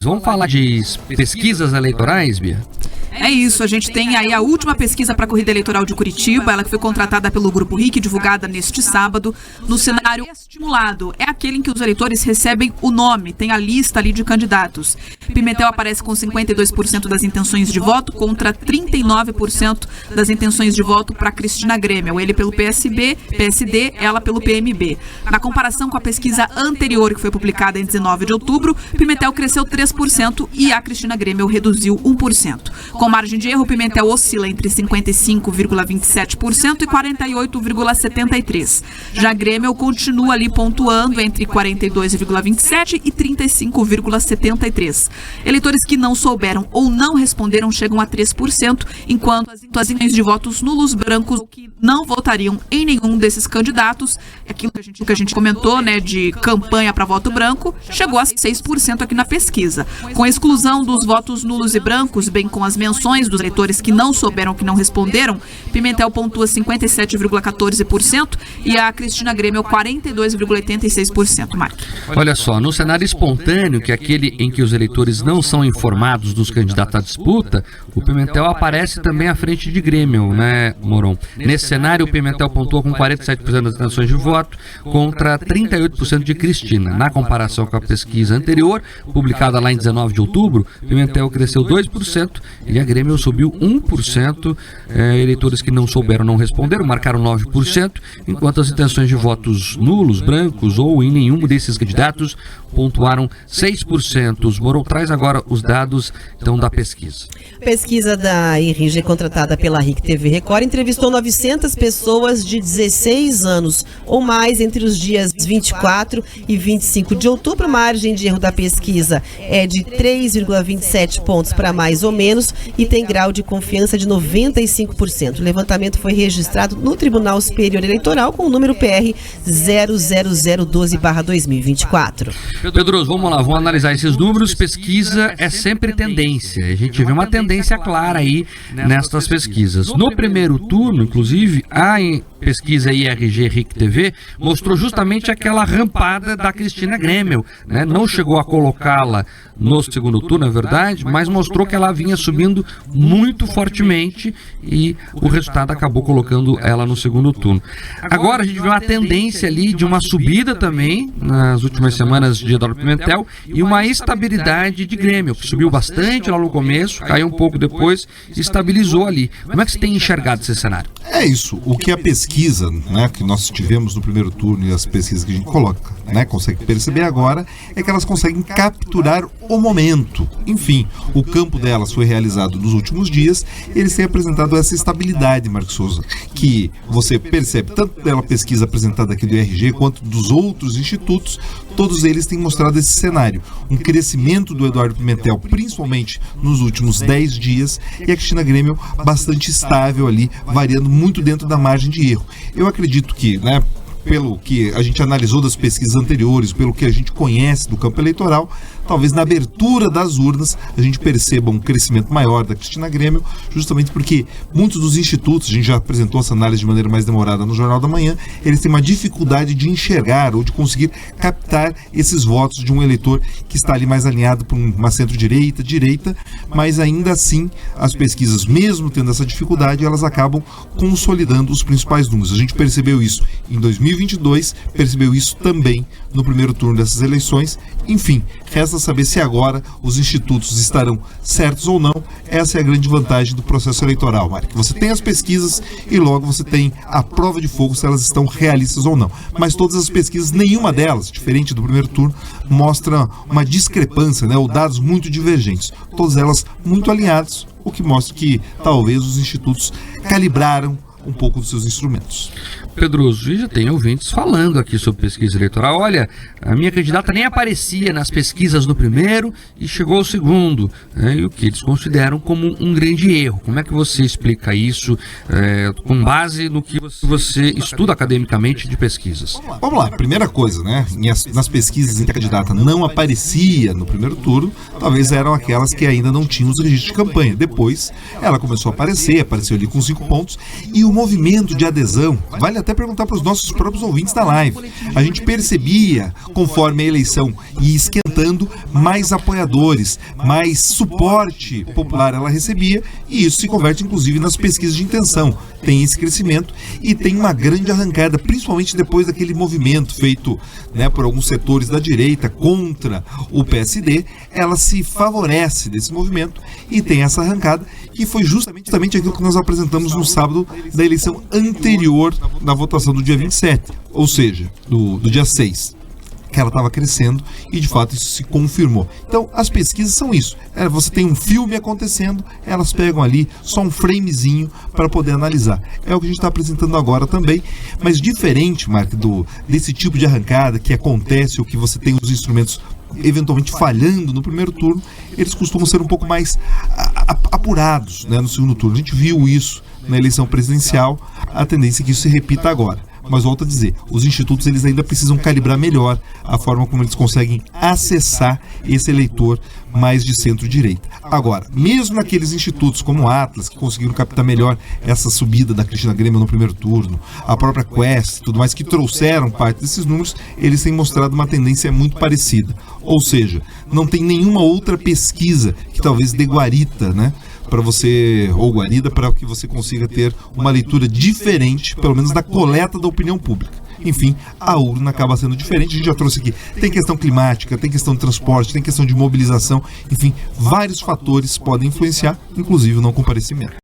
Vamos falar de pesquisas eleitorais, Bia? É isso, a gente tem aí a última pesquisa para a corrida eleitoral de Curitiba, ela que foi contratada pelo Grupo RIC, divulgada neste sábado, no cenário estimulado. É aquele em que os eleitores recebem o nome, tem a lista ali de candidatos. Pimentel aparece com 52% das intenções de voto contra 39% das intenções de voto para Cristina Grêmio. Ele pelo PSD, ela pelo PMB. Na comparação com a pesquisa anterior, que foi publicada em 19 de outubro, Pimentel cresceu 3% e a Cristina Grêmio reduziu 1%. Com margem de erro, Pimentel oscila entre 55,27% e 48,73%. Já Grêmio continua ali pontuando entre 42,27% e 35,73%. Eleitores que não souberam ou não responderam chegam a 3%, enquanto as intenções de votos nulos brancos que não votariam em nenhum desses candidatos, aquilo que a gente comentou, né, de campanha para voto branco, chegou a 6% aqui na pesquisa. Com a exclusão dos votos nulos e brancos, bem com as menções dos eleitores que não souberam, que não responderam, Pimentel pontua 57,14% e a Cristina Grêmio 42,86%. Mark. Olha só, no cenário espontâneo, que é aquele em que os eleitores não são informados dos candidatos à disputa, o Pimentel aparece também à frente de Grêmio, né, Moron? Nesse cenário, o Pimentel pontua com 47% das intenções de voto contra 38% de Cristina. Na comparação com a pesquisa anterior, publicada lá em 19 de outubro, Pimentel cresceu 2% e a Grêmio subiu 1%. Eleitores que não souberam, não responderam, marcaram 9%, enquanto as intenções de votos nulos, brancos ou em nenhum desses candidatos pontuaram 6%. Os Moron traz agora os dados então da pesquisa. Pesquisa da IRG contratada pela RIC TV Record entrevistou 900 pessoas de 16 anos ou mais entre os dias 24 e 25 de outubro. A margem de erro da pesquisa é de 3,27 pontos para mais ou menos e tem grau de confiança de 95%. O levantamento foi registrado no Tribunal Superior Eleitoral com o número PR 00012/2024. Pedroso, vamos lá, vamos analisar esses números. Pesquisa é sempre tendência. A gente vê uma tendência clara aí nestas pesquisas. No primeiro turno, inclusive, a pesquisa IRG RIC TV mostrou justamente aquela rampada da Cristina Grêmio, né? Não chegou a colocá-la no segundo turno, é verdade, mas mostrou que ela vinha subindo muito fortemente e o resultado acabou colocando ela no segundo turno. Agora a gente vê uma tendência ali de uma subida também nas últimas semanas de Eduardo Pimentel e uma estabilidade de Grêmio, que subiu bastante lá no começo, caiu um pouco depois e estabilizou ali. Como é que você tem enxergado esse cenário? É isso, o que a pesquisa, né, que nós tivemos no primeiro turno e as pesquisas que a gente coloca, né, consegue perceber agora, é que elas conseguem capturar o momento. Enfim, o campo delas foi realizado nos últimos dias, eles têm apresentado essa estabilidade, Marcos Souza, que você percebe tanto pela pesquisa apresentada aqui do IRG quanto dos outros institutos, todos eles têm mostrado esse cenário. Um crescimento do Eduardo Pimentel, principalmente nos últimos 10 dias, e a Cristina Grêmio bastante estável ali, variando muito dentro da margem de erro. Eu acredito que, né, pelo que a gente analisou das pesquisas anteriores, pelo que a gente conhece do campo eleitoral, talvez na abertura das urnas a gente perceba um crescimento maior da Cristina Grêmio, justamente porque muitos dos institutos, a gente já apresentou essa análise de maneira mais demorada no Jornal da Manhã, eles têm uma dificuldade de enxergar ou de conseguir captar esses votos de um eleitor que está ali mais alinhado para uma centro-direita, mas ainda assim as pesquisas, mesmo tendo essa dificuldade, elas acabam consolidando os principais números. A gente percebeu isso em 2022, percebeu isso também no primeiro turno dessas eleições. Enfim, resta saber se agora os institutos estarão certos ou não. Essa é a grande vantagem do processo eleitoral, Mário. Você tem as pesquisas e logo você tem a prova de fogo se elas estão realistas ou não. Mas todas as pesquisas, nenhuma delas, diferente do primeiro turno, mostra uma discrepância, né, ou dados muito divergentes. Todas elas muito alinhadas, o que mostra que talvez os institutos calibraram um pouco dos seus instrumentos. Pedroso, já tem ouvintes falando aqui sobre pesquisa eleitoral. Olha, a minha candidata nem aparecia nas pesquisas no primeiro e chegou ao segundo, né, e o que eles consideram como um grande erro. Como é que você explica isso com base no que você estuda academicamente de pesquisas? Vamos lá, primeira coisa, né? Nas pesquisas em que a candidata não aparecia no primeiro turno, talvez eram aquelas que ainda não tinham os registros de campanha. Depois, ela começou a aparecer, apareceu ali com 5 pontos, e o movimento de adesão, vale até até perguntar para os nossos próprios ouvintes da live. A gente percebia, conforme a eleição ia esquentando, mais apoiadores, mais suporte popular ela recebia, e isso se converte inclusive nas pesquisas de intenção. Tem esse crescimento e tem uma grande arrancada, principalmente depois daquele movimento feito, né, por alguns setores da direita contra o PSD. Ela se favorece desse movimento e tem essa arrancada, que foi justamente aquilo que nós apresentamos no sábado da eleição anterior da votação do dia 27, ou seja, do dia 6. Que ela estava crescendo e de fato isso se confirmou. Então as pesquisas são isso, você tem um filme acontecendo, elas pegam ali só um framezinho para poder analisar. É o que a gente está apresentando agora também, mas diferente, Mark, desse tipo de arrancada que acontece, ou que você tem os instrumentos eventualmente falhando no primeiro turno, eles costumam ser um pouco mais apurados, né, no segundo turno. A gente viu isso na eleição presidencial, a tendência é que isso se repita agora. Mas volto a dizer, os institutos eles ainda precisam calibrar melhor a forma como eles conseguem acessar esse eleitor mais de centro-direita. Agora, mesmo naqueles institutos como o Atlas, que conseguiram captar melhor essa subida da Cristina Grêmio no primeiro turno, a própria Quest e tudo mais, que trouxeram parte desses números, eles têm mostrado uma tendência muito parecida. Ou seja, não tem nenhuma outra pesquisa que talvez dê guarita, né, para você, ou guarida, para que você consiga ter uma leitura diferente, pelo menos da coleta da opinião pública. Enfim, a urna acaba sendo diferente. A gente já trouxe aqui, tem questão climática, tem questão de transporte, tem questão de mobilização, enfim, vários fatores podem influenciar, inclusive o não comparecimento.